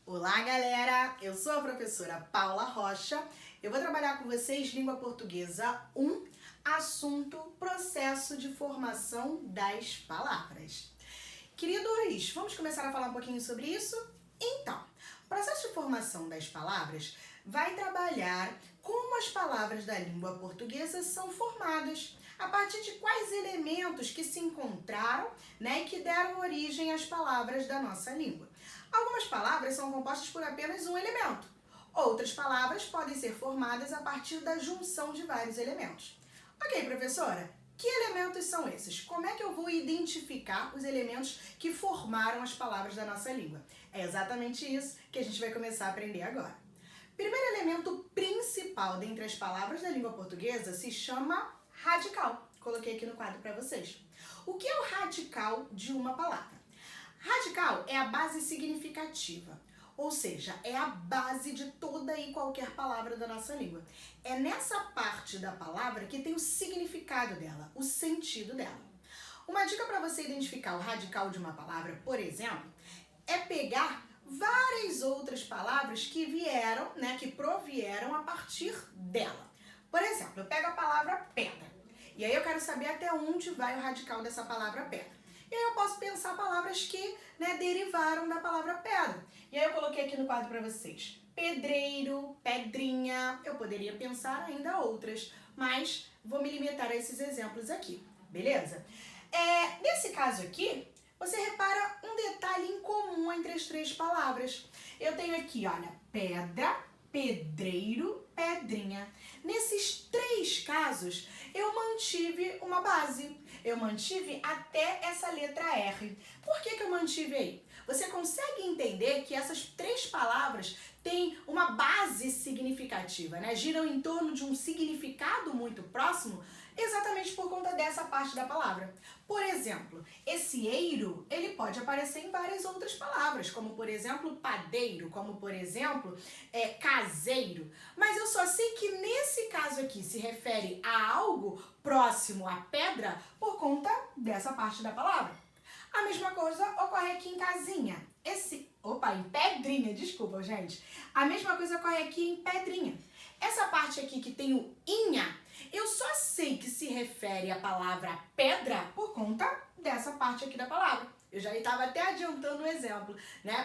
Olá, galera! Eu sou a professora Paula Rocha. Eu vou trabalhar com vocês língua portuguesa 1, assunto processo de formação das palavras. Queridos, vamos começar a falar um pouquinho sobre isso? Então, o processo de formação das palavras vai trabalhar como as palavras da língua portuguesa são formadas, a partir de quais elementos que se encontraram, e que deram origem às palavras da nossa língua. Algumas palavras são compostas por apenas um elemento. Outras palavras podem ser formadas a partir da junção de vários elementos. Ok, professora, que elementos são esses? Como é que eu vou identificar os elementos que formaram as palavras da nossa língua? É exatamente isso que a gente vai começar a aprender agora. O primeiro elemento principal dentre as palavras da língua portuguesa se chama radical. Coloquei aqui no quadro para vocês. O que é o radical de uma palavra? Radical é a base significativa, ou seja, é a base de toda e qualquer palavra da nossa língua. É nessa parte da palavra que tem o significado dela, o sentido dela. Uma dica para você identificar o radical de uma palavra, por exemplo, é pegar várias outras palavras que vieram, que provieram a partir dela. Por exemplo, eu pego a palavra pedra, e aí eu quero saber até onde vai o radical dessa palavra pedra. E aí eu posso pensar palavras que derivaram da palavra pedra. E aí eu coloquei aqui no quadro para vocês. Pedreiro, pedrinha, eu poderia pensar ainda outras, mas vou me limitar a esses exemplos aqui, beleza? Nesse caso aqui, você repara um detalhe em comum entre as três palavras. Eu tenho aqui, olha, pedra, pedreiro, pedrinha. Nesses três casos, eu mantive uma base. Eu mantive até essa letra R. Por que eu mantive aí? Você consegue entender que essas três palavras têm uma base significativa, Giram em torno de um significado muito próximo, exatamente por conta dessa parte da palavra. Por exemplo, esse eiro, ele pode aparecer em várias outras palavras, como por exemplo, padeiro, como por exemplo, caseiro. Mas eu só sei que nesse caso aqui se refere a algo próximo à pedra por conta dessa parte da palavra. A mesma coisa ocorre aqui em casinha. Em pedrinha, desculpa, gente. A mesma coisa ocorre aqui em pedrinha. Essa parte aqui que tem o inha, eu só sei que se refere à palavra pedra por conta dessa parte aqui da palavra. Eu já estava até adiantando o exemplo,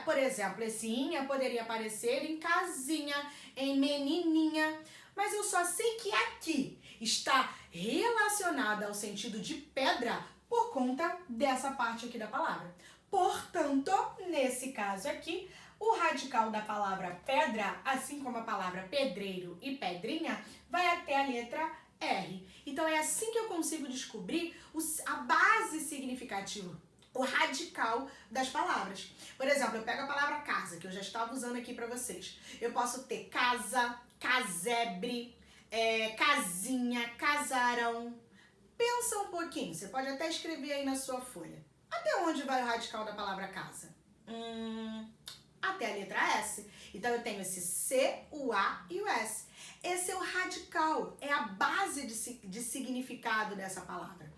Por exemplo, esse inha poderia aparecer em casinha, em menininha, mas eu só sei que aqui está relacionada ao sentido de pedra por conta dessa parte aqui da palavra. Portanto, nesse caso aqui, o radical da palavra pedra, assim como a palavra pedreiro e pedrinha, vai até a letra R. Então é assim que eu consigo descobrir a base significativa, o radical das palavras. Por exemplo, eu pego a palavra casa, que eu já estava usando aqui para vocês. Eu posso ter casa, casebre, casinha, casarão. Pensa um pouquinho, você pode até escrever aí na sua folha. Até onde vai o radical da palavra casa? Até a letra S. Então eu tenho esse C, o A e o S. Esse é o radical, é a base de significado dessa palavra.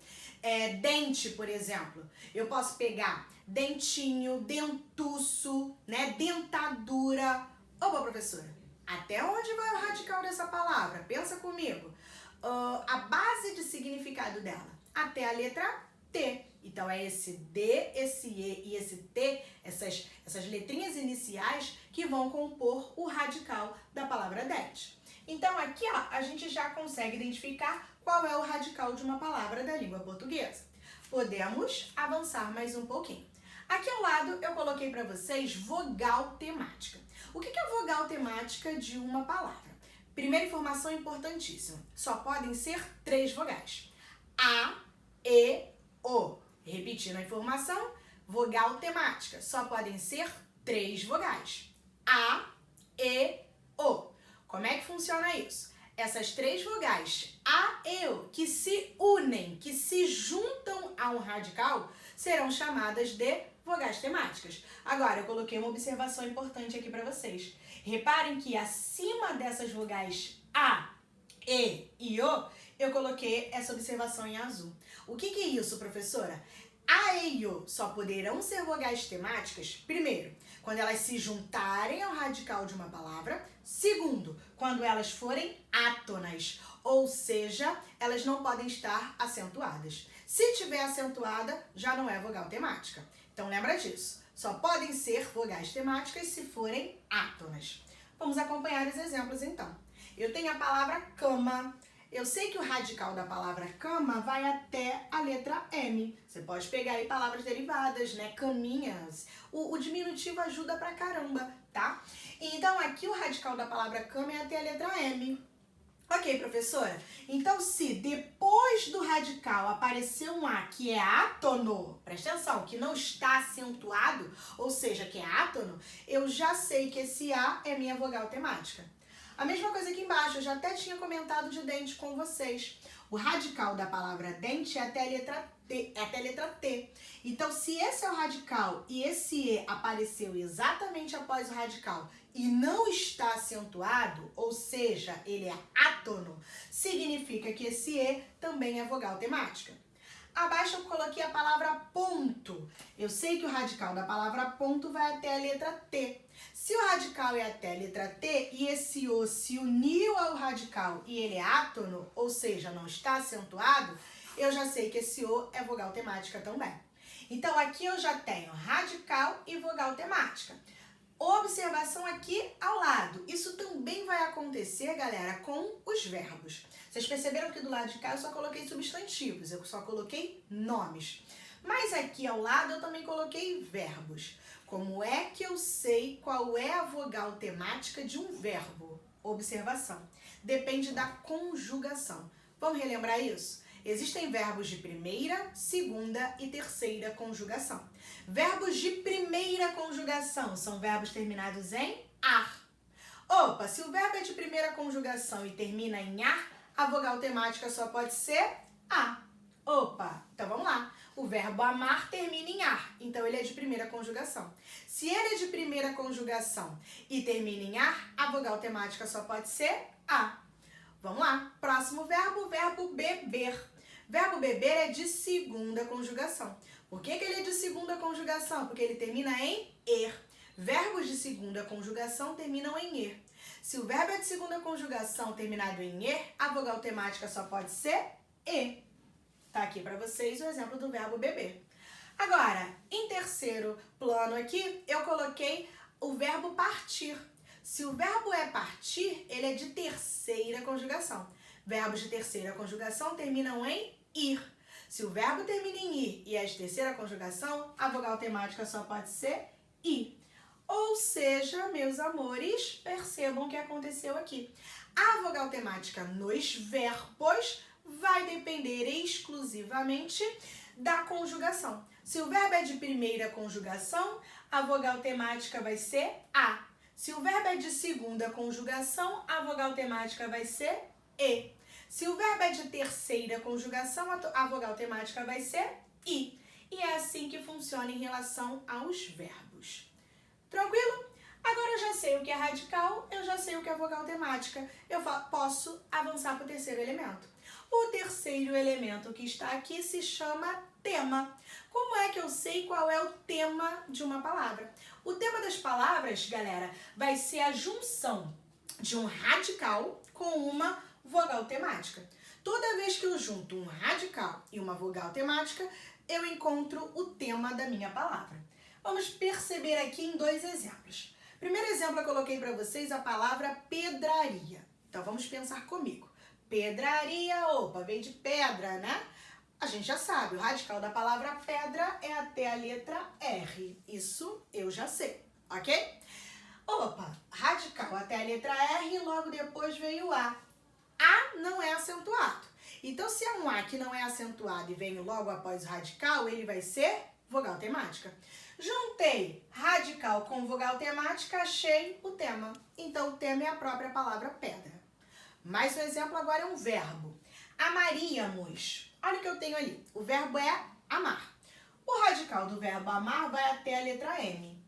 Dente, por exemplo, eu posso pegar dentinho, dentuço, dentadura. Opa, professora, até onde vai o radical dessa palavra? Pensa comigo. A base de significado dela, até a letra T. Então é esse D, esse E e esse T, essas letrinhas iniciais que vão compor o radical da palavra dente. Então aqui a gente já consegue identificar qual é o radical de uma palavra da língua portuguesa. Podemos avançar mais um pouquinho. Aqui ao lado eu coloquei para vocês vogal temática. O que é vogal temática de uma palavra? Primeira informação importantíssima, só podem ser 3 vogais. A, E, O. Repetindo a informação, vogal temática, só podem ser 3 vogais. A, E, O. Como é que funciona isso? Essas 3 vogais, A, E, O, que se unem, que se juntam a um radical, serão chamadas de vogais temáticas. Agora, eu coloquei uma observação importante aqui para vocês. Reparem que acima dessas vogais A, E e O, eu coloquei essa observação em azul. O que é isso, professora? A, E e O só poderão ser vogais temáticas, primeiro, quando elas se juntarem ao radical de uma palavra. Segundo, quando elas forem átonas, ou seja, elas não podem estar acentuadas. Se tiver acentuada, já não é vogal temática. Então lembra disso. Só podem ser vogais temáticas se forem átonas. Vamos acompanhar os exemplos então. Eu tenho a palavra cama. Eu sei que o radical da palavra cama vai até a letra M. Você pode pegar aí palavras derivadas, né? Caminhas. O diminutivo ajuda pra caramba, tá? Então, aqui o radical da palavra cama é até a letra M. Ok, professora? Então, se depois do radical aparecer um A que é átono, presta atenção, que não está acentuado, ou seja, que é átono, eu já sei que esse A é minha vogal temática. A mesma coisa aqui embaixo, eu já até tinha comentado de dente com vocês. O radical da palavra dente é até a letra T. Então, se esse é o radical e esse E apareceu exatamente após o radical e não está acentuado, ou seja, ele é átono, significa que esse E também é vogal temática. Abaixo eu coloquei a palavra ponto. Eu sei que o radical da palavra ponto vai até a letra T. Se o radical é até a letra T e esse O se uniu ao radical e ele é átono, ou seja, não está acentuado, eu já sei que esse O é vogal temática também. Então, aqui eu já tenho radical e vogal temática. Observação aqui ao lado. Isso também vai acontecer, galera, com os verbos. Vocês perceberam que do lado de cá eu só coloquei substantivos, eu só coloquei nomes. Mas aqui ao lado eu também coloquei verbos. Como é que eu sei qual é a vogal temática de um verbo? Observação. Depende da conjugação. Vamos relembrar isso? Existem verbos de primeira, segunda e terceira conjugação. Verbos de primeira conjugação são verbos terminados em ar. Opa, se o verbo é de primeira conjugação e termina em ar, a vogal temática só pode ser A. Opa, então vamos lá. O verbo amar termina em ar, então ele é de primeira conjugação. Se ele é de primeira conjugação e termina em ar, a vogal temática só pode ser A. Vamos lá. Próximo verbo, verbo beber. Verbo beber é de segunda conjugação. Por que ele é de segunda conjugação? Porque ele termina em er. Verbos de segunda conjugação terminam em er. Se o verbo é de segunda conjugação terminado em er, a vogal temática só pode ser e. Tá aqui para vocês o exemplo do verbo beber. Agora, em terceiro plano aqui, eu coloquei o verbo partir. Se o verbo é partir, ele é de terceira conjugação. Verbos de terceira conjugação terminam em ir. Se o verbo termina em ir e é de terceira conjugação, a vogal temática só pode ser i. Ou seja, meus amores, percebam o que aconteceu aqui. A vogal temática nos verbos vai depender exclusivamente da conjugação. Se o verbo é de primeira conjugação, a vogal temática vai ser a. Se o verbo é de segunda conjugação, a vogal temática vai ser e. Se o verbo é de terceira conjugação, a vogal temática vai ser i. E é assim que funciona em relação aos verbos. Tranquilo? Agora eu já sei o que é radical, eu já sei o que é vogal temática. Eu posso avançar para o terceiro elemento. O terceiro elemento que está aqui se chama tema. Como é que eu sei qual é o tema de uma palavra? O tema das palavras, galera, vai ser a junção de um radical com uma vogal temática. Toda vez que eu junto um radical e uma vogal temática, eu encontro o tema da minha palavra. Vamos perceber aqui em dois exemplos. Primeiro exemplo, eu coloquei para vocês a palavra pedraria. Então, vamos pensar comigo. Pedraria, opa, veio de pedra, né? A gente já sabe, o radical da palavra pedra é até a letra R. Isso eu já sei, ok? Opa, radical até a letra R e logo depois veio o A. A não é acentuado. Então, se é um A que não é acentuado e vem logo após o radical, ele vai ser vogal temática. Juntei radical com vogal temática, achei o tema. Então, o tema é a própria palavra pedra. Mais um exemplo agora é um verbo. Amaríamos. Olha o que eu tenho ali. O verbo é amar. O radical do verbo amar vai até a letra M.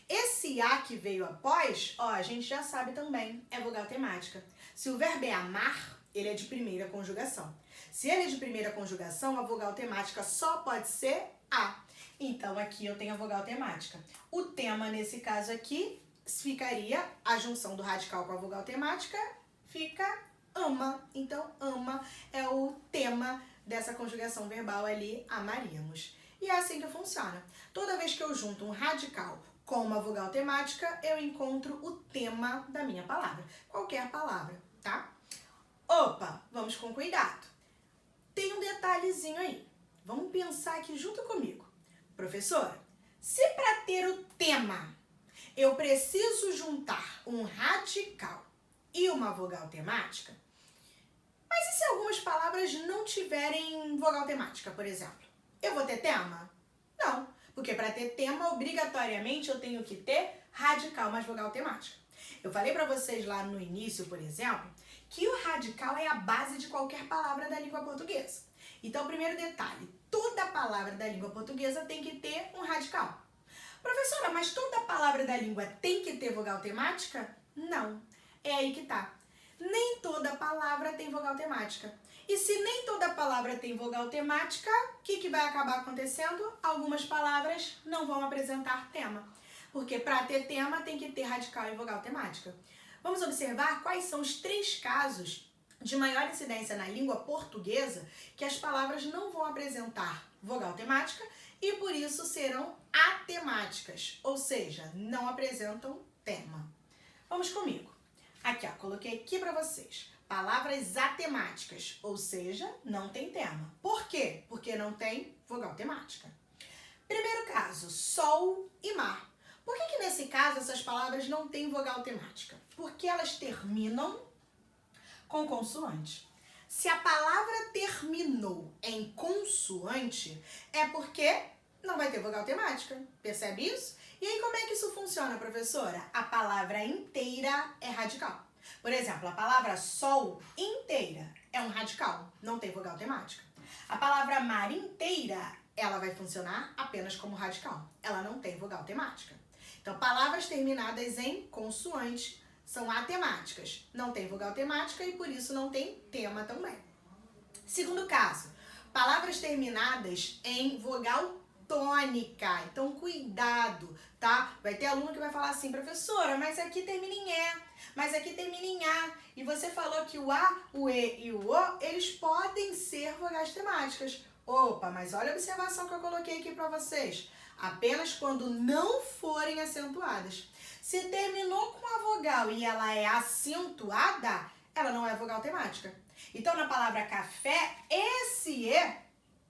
Esse A que veio após, ó, a gente já sabe também, é vogal temática. Se o verbo é amar, ele é de primeira conjugação. Se ele é de primeira conjugação, a vogal temática só pode ser A. Então, aqui eu tenho a vogal temática. O tema, nesse caso aqui, ficaria a junção do radical com a vogal temática, fica ama. Então, ama é o tema dessa conjugação verbal ali, amaríamos. E é assim que funciona. Toda vez que eu junto um radical com uma vogal temática, eu encontro o tema da minha palavra. Qualquer palavra, tá? Opa, vamos com cuidado. Tem um detalhezinho aí. Vamos pensar aqui junto comigo. Professora, se para ter o tema eu preciso juntar um radical e uma vogal temática, mas e se algumas palavras não tiverem vogal temática, por exemplo? Eu vou ter tema? Não, porque para ter tema, obrigatoriamente eu tenho que ter radical mais vogal temática. Eu falei para vocês lá no início, por exemplo, que o radical é a base de qualquer palavra da língua portuguesa. Então, primeiro detalhe, toda palavra da língua portuguesa tem que ter um radical. Professora, mas toda palavra da língua tem que ter vogal temática? Não, é aí que tá. Nem toda palavra tem vogal temática. E se nem toda palavra tem vogal temática, o que vai acabar acontecendo? Algumas palavras não vão apresentar tema. Porque para ter tema tem que ter radical e vogal temática. Vamos observar quais são os 3 casos de maior incidência na língua portuguesa que as palavras não vão apresentar vogal temática e por isso serão atemáticas, ou seja, não apresentam tema. Vamos comigo. Aqui, ó, coloquei aqui para vocês. Palavras atemáticas, ou seja, não tem tema. Por quê? Porque não tem vogal temática. Primeiro caso, sol e mar. Por que nesse caso essas palavras não têm vogal temática? Porque elas terminam com consoante. Se a palavra terminou em consoante, é porque não vai ter vogal temática. Percebe isso? E aí, como é que isso funciona, professora? A palavra inteira é radical. Por exemplo, a palavra sol inteira é um radical, não tem vogal temática. A palavra mar inteira, ela vai funcionar apenas como radical. Ela não tem vogal temática. Então, palavras terminadas em consoante são atemáticas. Não tem vogal temática e por isso não tem tema também. Segundo caso, palavras terminadas em vogal tônica. Então, cuidado, tá? Vai ter aluno que vai falar assim, professora, mas aqui termina em E, mas aqui termina em A. E você falou que o A, o E e o O, eles podem ser vogais temáticas. Opa, mas olha a observação que eu coloquei aqui para vocês. Apenas quando não forem acentuadas. Se terminou com a vogal e ela é acentuada, ela não é vogal temática. Então, na palavra café, esse E,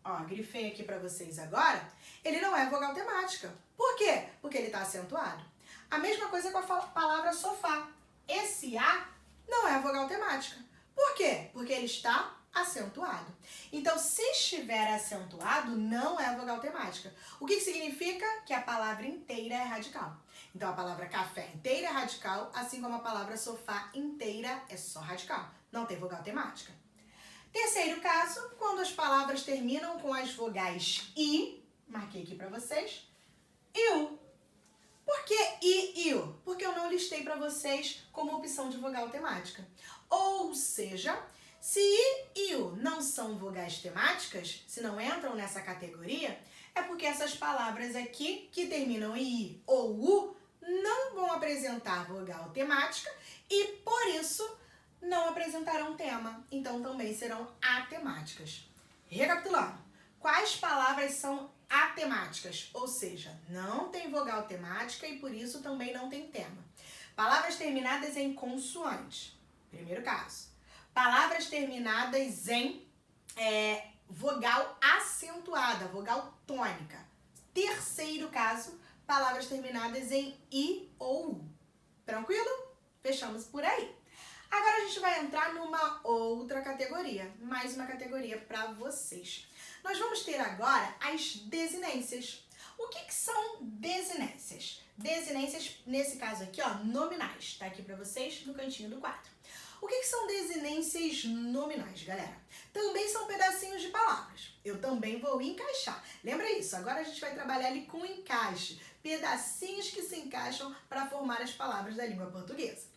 ó, grifei aqui para vocês agora, ele não é vogal temática. Por quê? Porque ele está acentuado. A mesma coisa com a palavra sofá. Esse A não é vogal temática. Por quê? Porque ele está acentuado. Então, se estiver acentuado, não é vogal temática. O que significa? Que a palavra inteira é radical. Então, a palavra café inteira é radical, assim como a palavra sofá inteira é só radical. Não tem vogal temática. Terceiro caso, quando as palavras terminam com as vogais I, marquei aqui para vocês, e U. Por que I e U? Porque eu não listei para vocês como opção de vogal temática. Ou seja, se I e U não são vogais temáticas, se não entram nessa categoria, é porque essas palavras aqui, que terminam em I ou U, não vão apresentar vogal temática e, por isso, não apresentarão tema. Então, também serão atemáticas. Recapitulando, quais palavras são atemáticas? Ou seja, não tem vogal temática e, por isso, também não tem tema. Palavras terminadas em consoante. Primeiro caso. Palavras terminadas em vogal acentuada, vogal tônica. Terceiro caso, palavras terminadas em I ou U. Tranquilo? Fechamos por aí. Agora a gente vai entrar numa outra categoria, mais uma categoria para vocês. Nós vamos ter agora as desinências. O que são desinências? Desinências, nesse caso aqui, ó, nominais. Tá aqui para vocês no cantinho do quadro. O que são desinências nominais, galera? Também são pedacinhos de palavras. Eu também vou encaixar. Lembra isso? Agora a gente vai trabalhar ali com encaixe. Pedacinhos que se encaixam para formar as palavras da língua portuguesa.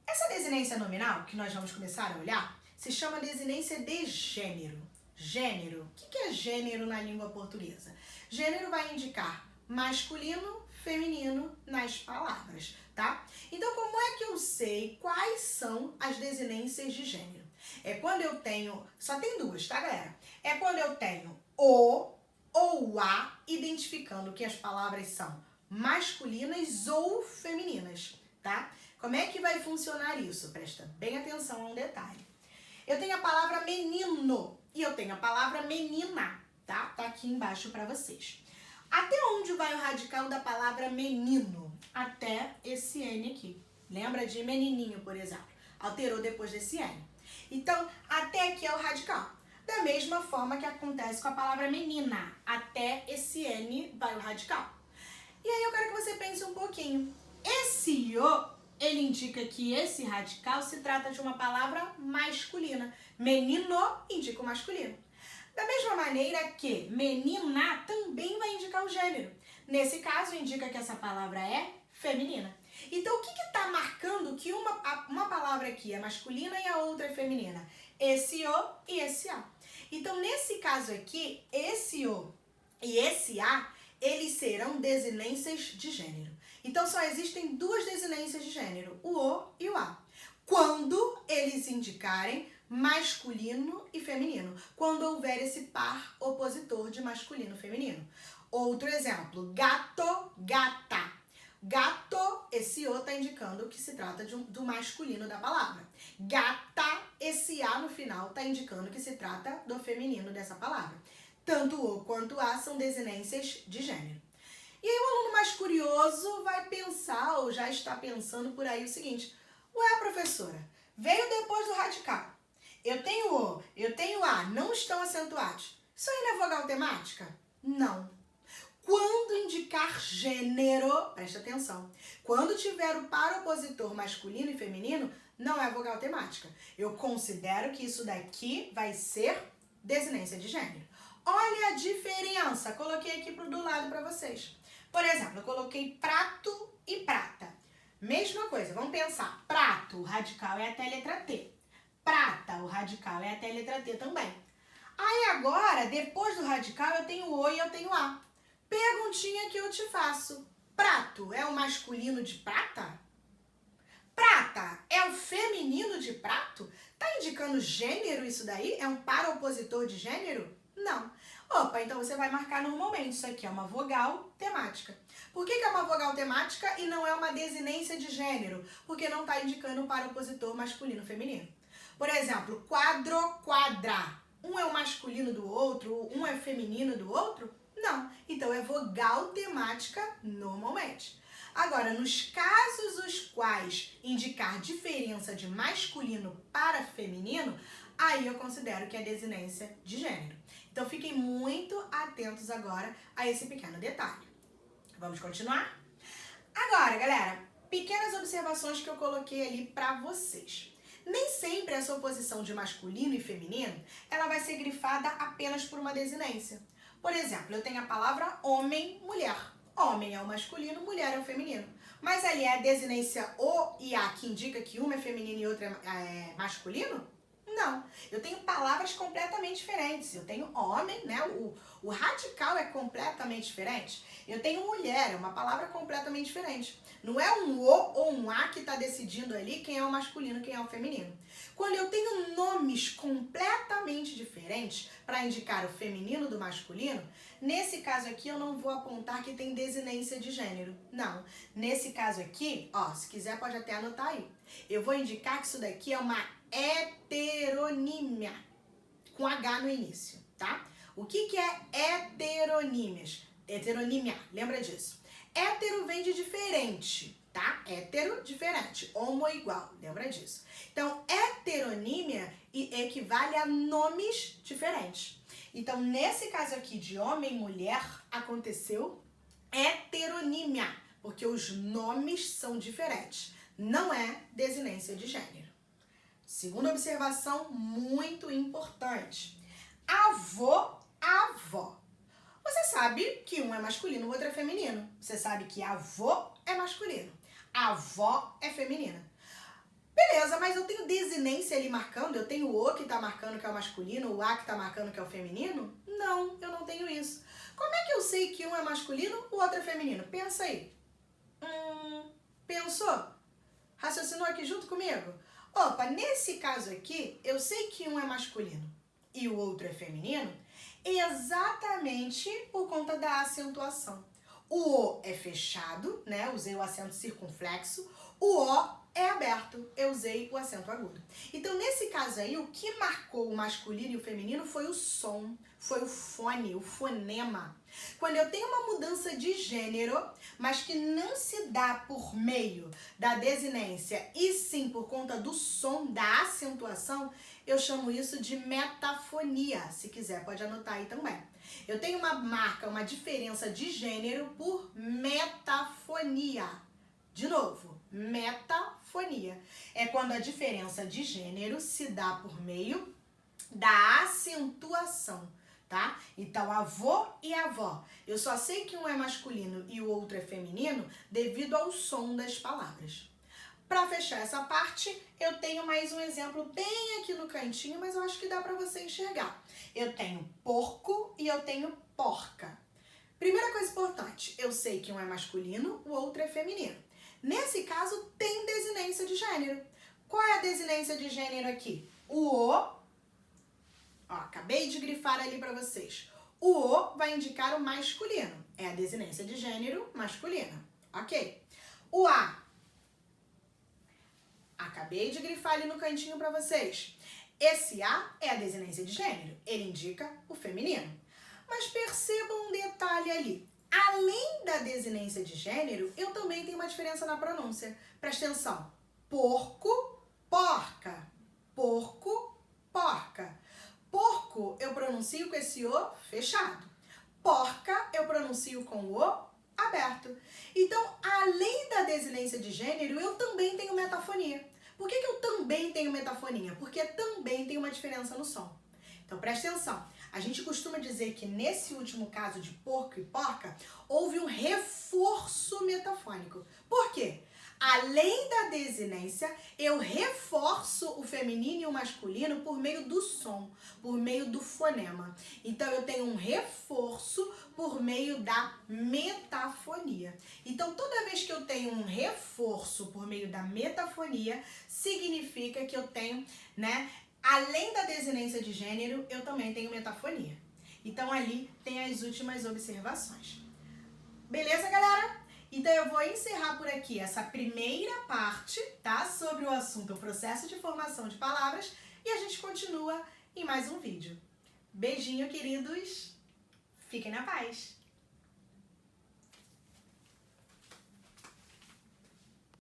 Essa desinência nominal, que nós vamos começar a olhar, se chama desinência de gênero. Gênero. O que é gênero na língua portuguesa? Gênero vai indicar masculino, feminino nas palavras, tá? Então, como é que eu sei quais são as desinências de gênero? É quando eu tenho, só tem duas, tá, galera? É quando eu tenho o ou o a, identificando que as palavras são masculinas ou femininas, tá? Como é que vai funcionar isso? Presta bem atenção a um detalhe. Eu tenho a palavra menino e eu tenho a palavra menina, tá? Tá aqui embaixo para vocês. Até onde vai o radical da palavra menino? Até esse N aqui. Lembra de menininho, por exemplo? Alterou depois desse N. Então, até aqui é o radical. Da mesma forma que acontece com a palavra menina. Até esse N vai o radical. E aí eu quero que você pense um pouquinho. Esse o, ele indica que esse radical se trata de uma palavra masculina. Menino indica o masculino. Da mesma maneira que menina também vai indicar o gênero. Nesse caso, indica que essa palavra é feminina. Então, o que está marcando que uma palavra aqui é masculina e a outra é feminina? Esse o e esse a. Então, nesse caso aqui, esse o e esse a, eles serão desinências de gênero. Então, só existem duas desinências de gênero, o o e o a. Quando eles indicarem masculino e feminino, quando houver esse par opositor de masculino e feminino. Outro exemplo, gato, gata. Gato, esse o está indicando que se trata do masculino da palavra. Gata, esse a no final está indicando que se trata do feminino dessa palavra. Tanto o quanto a são desinências de gênero. E aí o aluno mais curioso vai pensar, ou já está pensando por aí o seguinte: ué, professora, veio depois do radical. Eu tenho o, eu tenho a, não estão acentuados. Isso aí não é vogal temática? Não. Quando indicar gênero, presta atenção, quando tiver o par opositor masculino e feminino, não é vogal temática. Eu considero que isso daqui vai ser desinência de gênero. Olha a diferença, coloquei aqui do lado para vocês. Por exemplo, eu coloquei prato e prata. Mesma coisa, vamos pensar. Prato, o radical é até a letra T. Prata, o radical é até a letra T também. Aí agora, depois do radical, eu tenho o e eu tenho a. Perguntinha que eu te faço. Prato é o masculino de prata? Prata é o feminino de prato? Tá indicando gênero isso daí? É um par opositor de gênero? Não. Opa, então você vai marcar normalmente. Isso aqui é uma vogal temática. Por que é uma vogal temática e não é uma desinência de gênero? Porque não está indicando um par opositor masculino-feminino. Por exemplo, quadro, quadra. Um é o masculino do outro, um é feminino do outro? Não. Então é vogal temática normalmente. Agora, nos casos os quais indicar diferença de masculino para feminino, aí eu considero que é desinência de gênero. Então fiquem muito atentos agora a esse pequeno detalhe. Vamos continuar? Agora, galera, pequenas observações que eu coloquei ali para vocês. Nem sempre essa oposição de masculino e feminino, ela vai ser grifada apenas por uma desinência. Por exemplo, eu tenho a palavra homem, mulher. Homem é o masculino, mulher é o feminino. Mas ali é a desinência o e a que indica que uma é feminino e outra é masculino? Não. Eu tenho palavras completamente diferentes. Eu tenho homem, né? O radical é completamente diferente. Eu tenho mulher, é uma palavra completamente diferente. Não é um o ou um a que está decidindo ali quem é o masculino e quem é o feminino. Quando eu tenho nomes completamente diferentes para indicar o feminino do masculino, nesse caso aqui eu não vou apontar que tem desinência de gênero. Não. Nesse caso aqui, ó, se quiser pode até anotar aí. Eu vou indicar que isso daqui é uma heteronímia, com H no início, tá? O que é heteronímias? Heteronímia, lembra disso? Hétero vem de diferente, tá? Hétero, diferente. Homo, igual, lembra disso? Então, heteronímia equivale a nomes diferentes. Então, nesse caso aqui de homem e mulher, aconteceu heteronímia, porque os nomes são diferentes. Não é desinência de gênero. Segunda observação muito importante. Avô, avó. Você sabe que um é masculino, o outro é feminino. Você sabe que avô é masculino, avó é feminina. Beleza, mas eu tenho desinência ali marcando? Eu tenho o que tá marcando que é o masculino, o a que tá marcando que é o feminino? Não, eu não tenho isso. Como é que eu sei que um é masculino, o outro é feminino? Pensa aí. Pensou? Raciocinou aqui junto comigo? Opa, nesse caso aqui, eu sei que um é masculino e o outro é feminino exatamente por conta da acentuação. O O é fechado, né? Usei o acento circunflexo. O O é aberto, eu usei o acento agudo. Então, nesse caso aí, o que marcou o masculino e o feminino foi o som, foi o fone, o fonema. Quando eu tenho uma mudança de gênero, mas que não se dá por meio da desinência e sim por conta do som, da acentuação, eu chamo isso de metafonia. Se quiser, pode anotar aí também. Eu tenho uma marca, uma diferença de gênero por metafonia. De novo, metafonia. É quando a diferença de gênero se dá por meio da acentuação, tá? Então, avô e avó. Eu só sei que um é masculino e o outro é feminino devido ao som das palavras. Para fechar essa parte, eu tenho mais um exemplo bem aqui no cantinho, mas eu acho que dá para você enxergar. Eu tenho porco e eu tenho porca. Primeira coisa importante, eu sei que um é masculino, o outro é feminino. Nesse caso, tem desinência de gênero. Qual é a desinência de gênero aqui? O O, ó, acabei de grifar ali para vocês. O O vai indicar o masculino. É a desinência de gênero masculina. Ok. O A, acabei de grifar ali no cantinho para vocês. Esse A é a desinência de gênero. Ele indica o feminino. Mas percebam um detalhe ali. Além da desinência de gênero, eu também tenho uma diferença na pronúncia. Presta atenção. Porco, porca. Porco, porca. Porco eu pronuncio com esse O fechado. Porca eu pronuncio com o O aberto. Então, além da desinência de gênero, eu também tenho metafonia. Por que eu também tenho metafonia? Porque também tem uma diferença no som. Então, presta atenção. A gente costuma dizer que nesse último caso de porco e porca, houve um reforço metafônico. Por quê? Além da desinência, eu reforço o feminino e o masculino por meio do som, por meio do fonema. Então, eu tenho um reforço por meio da metafonia. Então, toda vez que eu tenho um reforço por meio da metafonia, significa que eu tenho, né, além da desinência de gênero, eu também tenho metafonia. Então, ali tem as últimas observações. Beleza, galera? Então, eu vou encerrar por aqui essa primeira parte, tá? Sobre o assunto, o processo de formação de palavras. E a gente continua em mais um vídeo. Beijinho, queridos. Fiquem na paz.